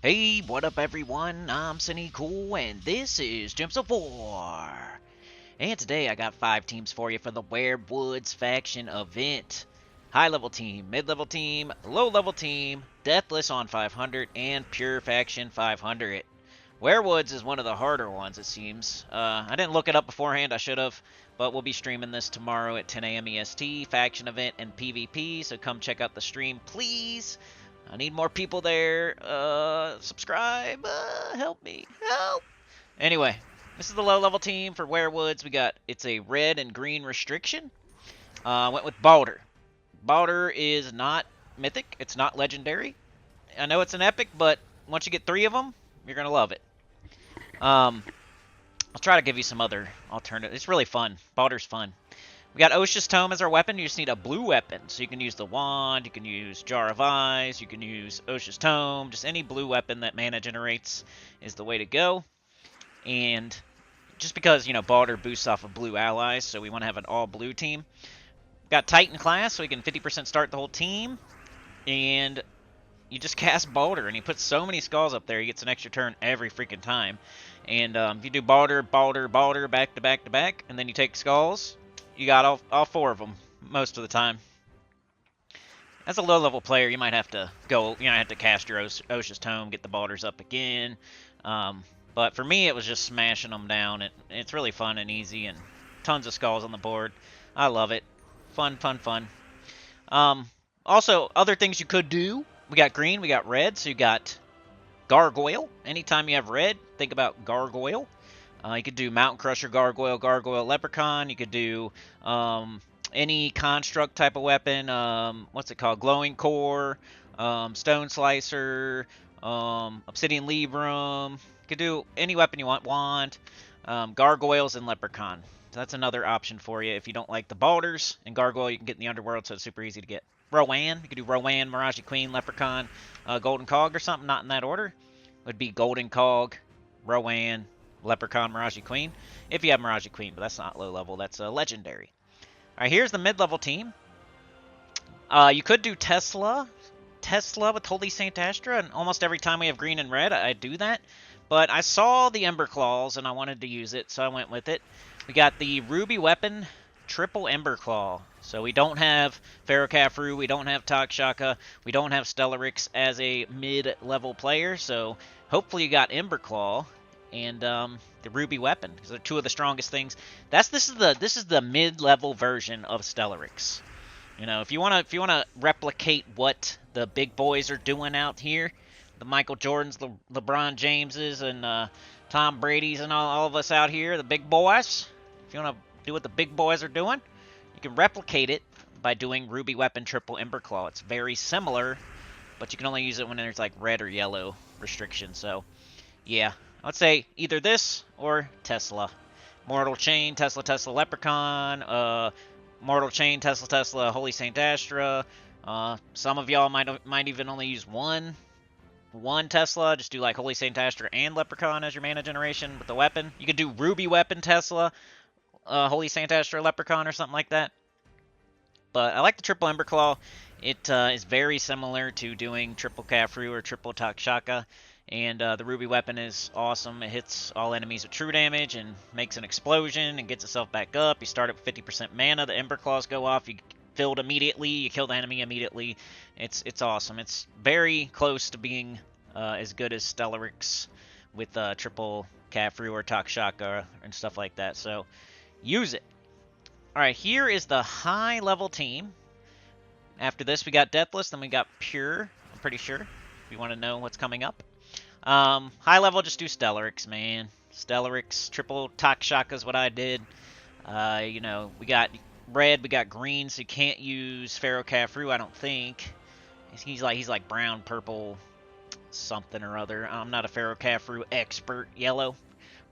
Hey, what up everyone? I'm Sinnycool and this is Gems of War. And today I got 5 teams for you for the Werewoods faction event. High level team, mid level team, low level team, Deathless on 500, and pure faction 500. Werewoods is one of the harder ones it seems. I didn't look it up beforehand, I should have. But we'll be streaming this tomorrow at 10 a.m. EST, faction event and PvP, so come check out the stream please. I need more people there. Subscribe. Help me. Help. Anyway, this is the low level team for Werewoods. It's a red and green restriction. Went with Balder. Balder is not mythic. It's not legendary. I know it's an epic, but once you get 3 of them, you're gonna love it. I'll try to give you some other alternatives. It's really fun. Balder's fun. We got Osha's Tome as our weapon. You just need a blue weapon. So you can use the wand, you can use Jar of Eyes, you can use Osha's Tome. Just any blue weapon that mana generates is the way to go. And just because, Balder boosts off of blue allies, so we want to have an all-blue team. Got Titan class, so we can 50% start the whole team. And you just cast Balder, and he puts so many skulls up there, he gets an extra turn every freaking time. And if you do Balder, Balder, Balder, back to back to back, and then you take skulls, you got all 4 of them most of the time. As a low-level player, you might have to have to cast your Osha's Tome, get the Balders up again. But for me, it was just smashing them down. It's really fun and easy, and tons of skulls on the board. I love it. Fun, fun, fun. Also, other things you could do. We got green, we got red, so you got Gargoyle. Anytime you have red, think about Gargoyle. You could do Mountain Crusher, Gargoyle, Gargoyle, Leprechaun. You could do any construct type of weapon. What's it called? Glowing Core, Stone Slicer, Obsidian Librum. You could do any weapon you want. Wand, Gargoyles, and Leprechaun. So that's another option for you if you don't like the Balders. And Gargoyle you can get in the Underworld, so it's super easy to get. Rowan, you could do Rowan, Mirage Queen, Leprechaun, Golden Cog or something, not in that order. Would be Golden Cog, Rowan, Leprechaun, Mirage Queen. If you have Mirage Queen, but that's not low level, that's legendary. Alright, here's the mid-level team. You could do Tesla with Holy Saint Astra, and almost every time we have green and red, I do that. But I saw the Ember Claws, and I wanted to use it, so I went with it. We got the Ruby Weapon, Triple Ember Claw. So we don't have Ferrocafru, we don't have Takshaka, we don't have Stellarix as a mid-level player, so hopefully you got Ember Claw and the Ruby Weapon, because they're 2 of the strongest things. This is the mid-level version of Stellarix. If you wanna replicate what the big boys are doing out here, the Michael Jordans, the LeBron Jameses, and Tom Brady's, and all of us out here, the big boys. If you wanna do what the big boys are doing, you can replicate it by doing Ruby Weapon Triple Ember Claw. It's very similar, but you can only use it when there's like red or yellow restrictions. So, yeah, I'd say either this or Tesla. Mortal Chain, Tesla, Tesla, Leprechaun. Mortal Chain, Tesla, Tesla, Holy Saint Astra. Some of y'all might even only use one Tesla. Just do like Holy Saint Astra and Leprechaun as your mana generation with the weapon. You could do Ruby Weapon Tesla, Holy Saint Astra, Leprechaun, or something like that. But I like the Triple Ember Claw. It is very similar to doing Triple Cafru or Triple Takshaka. And the Ruby Weapon is awesome. It hits all enemies with true damage and makes an explosion and gets itself back up. You start it with 50% mana. The Ember Claws go off. You fill it immediately. You kill the enemy immediately. It's awesome. It's very close to being as good as Stellarix with Triple Cafru or Takshaka and stuff like that. So use it. Alright, here is the high level team. After this, we got Deathless, then we got Pure, I'm pretty sure, if you want to know what's coming up. High level, just do Stellarix, man. Stellarix, Triple Takshaka is what I did. We got red, we got green, so you can't use Ferrocafru, I don't think. He's like brown, purple, something or other. I'm not a Ferrocafru expert. Yellow,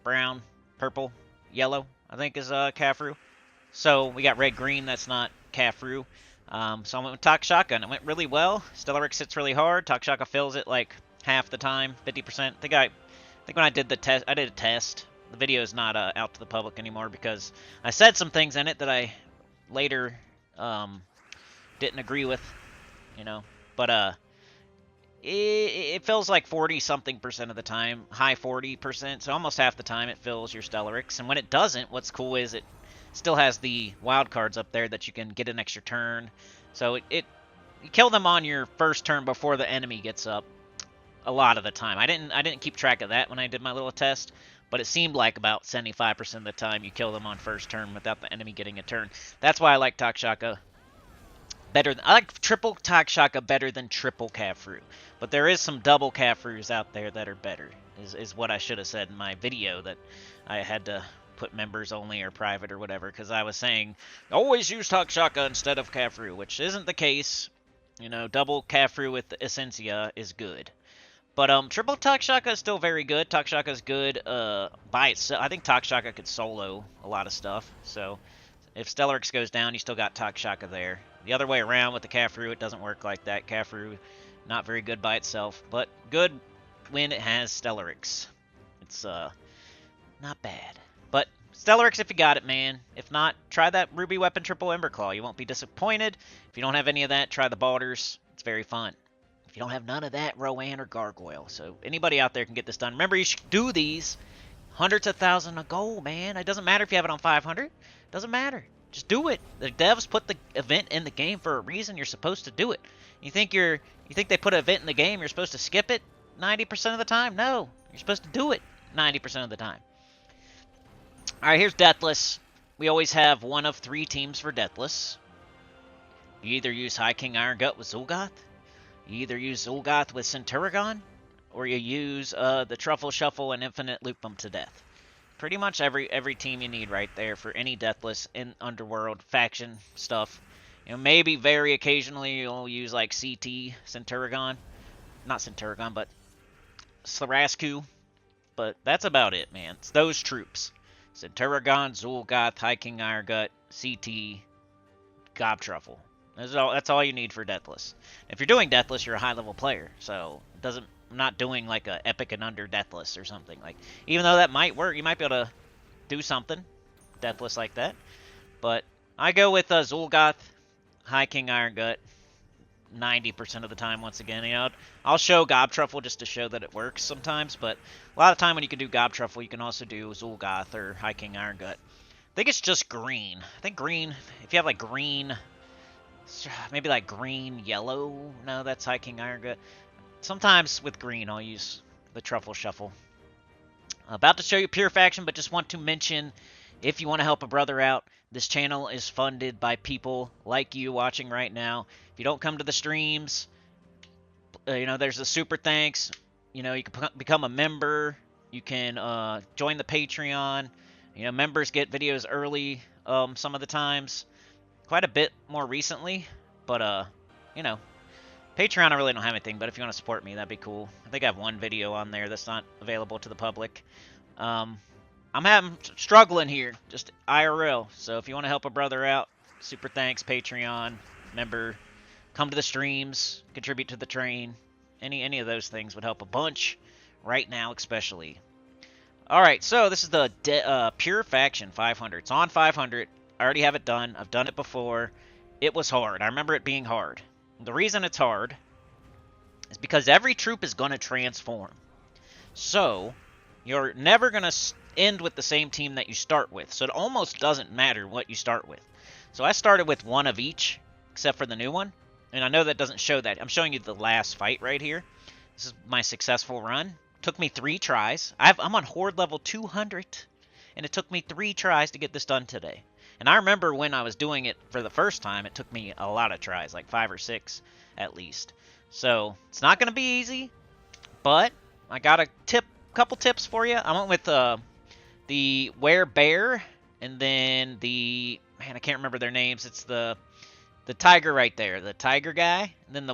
brown, purple, yellow, I think is Cafru. So we got red, green, that's not Cafru. So I went with Takshaka, and it went really well. Stellarix hits really hard. Takshaka fills it like half the time, 50%. I think when I did the test, I did a test. The video is not out to the public anymore because I said some things in it that I later didn't agree with, But it fills like 40-something% of the time, high 40%, so almost half the time it fills your Stellarex. And when it doesn't, what's cool is it still has the wild cards up there that you can get an extra turn. So you kill them on your first turn before the enemy gets up a lot of the time. I didn't keep track of that when I did my little test, but it seemed like about 75% of the time you kill them on first turn without the enemy getting a turn. That's why I like Takshaka better. I like triple Takshaka better than triple Kafru. But there is some double Kafrus out there that are better, is what I should have said in my video, that I had to put members only or private or whatever, because I was saying always use Takshaka instead of Kafru, which isn't the case. You know, double Kafru with the Essentia is good. But triple Takshaka is still very good. Takshaka is good by itself. I think Takshaka could solo a lot of stuff. So if Stellarex goes down, you still got Takshaka there. The other way around with the Kafru, it doesn't work like that. Kafru, not very good by itself, but good when it has Stellarex. It's not bad. But Stellarex if you got it, man. If not, try that Ruby Weapon Triple Ember Claw. You won't be disappointed. If you don't have any of that, try the Balders. It's very fun. If you don't have none of that, Rowan or Gargoyle. So anybody out there can get this done. Remember, you should do these hundreds of thousands of gold, man. It doesn't matter if you have it on 500. It doesn't matter. Just do it. The devs put the event in the game for a reason. You're supposed to do it. You think they put an event in the game, you're supposed to skip it 90% of the time? No. You're supposed to do it 90% of the time. Alright, here's Deathless. We always have one of 3 teams for Deathless. You either use High King Iron Gut with Zul'Goth, you either use Zul'Goth with Centurigon, or you use the Truffle Shuffle and Infinite Loop them to death. Pretty much every team you need right there for any Deathless in Underworld faction stuff. You know, maybe very occasionally you'll use like CT, Centurigon. Not Centurigon, but Slarasku. But that's about it, man. It's those troops. Centurigon, Zul'Goth, High King Iron Gut, CT, Gobtruffle. That's all you need for Deathless. If you're doing Deathless, you're a high-level player. So I'm not doing like a Epic and Under Deathless or something. Like, even though that might work, you might be able to do something Deathless like that. But I go with Zul'Goth, High King Iron Gut 90% of the time. Once again, you know, I'll show Gobtruffle just to show that it works sometimes. But a lot of time when you can do Gobtruffle, you can also do Zul'Goth or High King Iron Gut. I think it's just green. I think green. If you have like green. Maybe like green, yellow. No, that's High King Iron Gut. Sometimes with green, I'll use the Truffle Shuffle. About to show you Pure Faction, but just want to mention, if you want to help a brother out, this channel is funded by people like you watching right now. If you don't come to the streams, you know, there's a super thanks. You know, you can become a member. You can join the Patreon. You know, members get videos early some of the times. Quite a bit more recently, but, you know, Patreon I really don't have anything, but if you want to support me, that'd be cool. I think I have one video on there that's not available to the public. I'm struggling here, just IRL, so if you want to help a brother out, super thanks, Patreon, member, come to the streams, contribute to the train, any of those things would help a bunch, right now especially. Alright, so this is the Pure Faction 500. It's on 500. I already have it done. I've done it before. It was hard. I remember it being hard. The reason it's hard is because every troop is going to transform. So, you're never going to end with the same team that you start with. So it almost doesn't matter what you start with. So I started with one of each, except for the new one. And I know that doesn't show that. I'm showing you the last fight right here. This is my successful run. Took me 3 tries. I'm on Horde level 200. And it took me 3 tries to get this done today. And I remember when I was doing it for the first time, it took me a lot of tries, like 5 or 6 at least. So it's not going to be easy, but I got a couple tips for you. I went with the Werebear, and then man, I can't remember their names. It's the tiger right there, the tiger guy, and then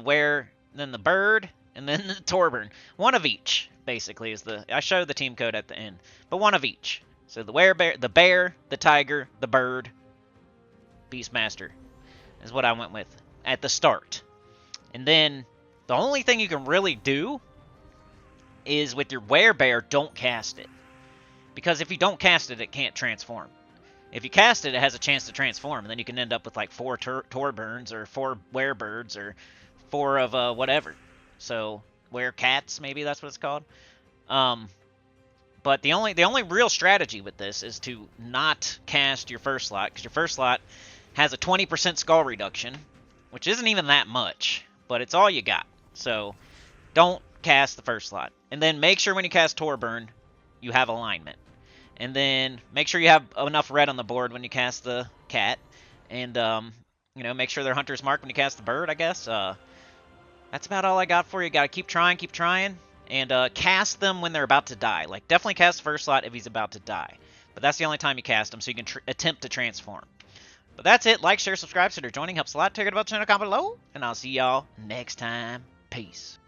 then the bird, and then the Torburn. One of each, basically, is I showed the team code at the end, but one of each. So the Werebear, the bear, the tiger, the bird, Beastmaster is what I went with at the start. And then the only thing you can really do is with your Werebear, don't cast it. Because if you don't cast it, it can't transform. If you cast it, it has a chance to transform, and then you can end up with like 4 Torburns or 4 Werebirds or 4 of whatever. So Werecats, maybe that's what it's called. But the only real strategy with this is to not cast your first slot, because your first slot has a 20% skull reduction, which isn't even that much, but it's all you got. So don't cast the first slot. And then make sure when you cast Torburn, you have alignment. And then make sure you have enough red on the board when you cast the cat. And, you know, make sure they're Hunter's Mark when you cast the bird, I guess. That's about all I got for you. Got to keep trying, and cast them when they're about to die. Like, definitely cast the first slot if he's about to die. But that's the only time you cast him, so you can attempt to transform. But that's it. Like, share, subscribe, consider joining. Helps a lot. Check out about the channel, comment below. And I'll see y'all next time. Peace.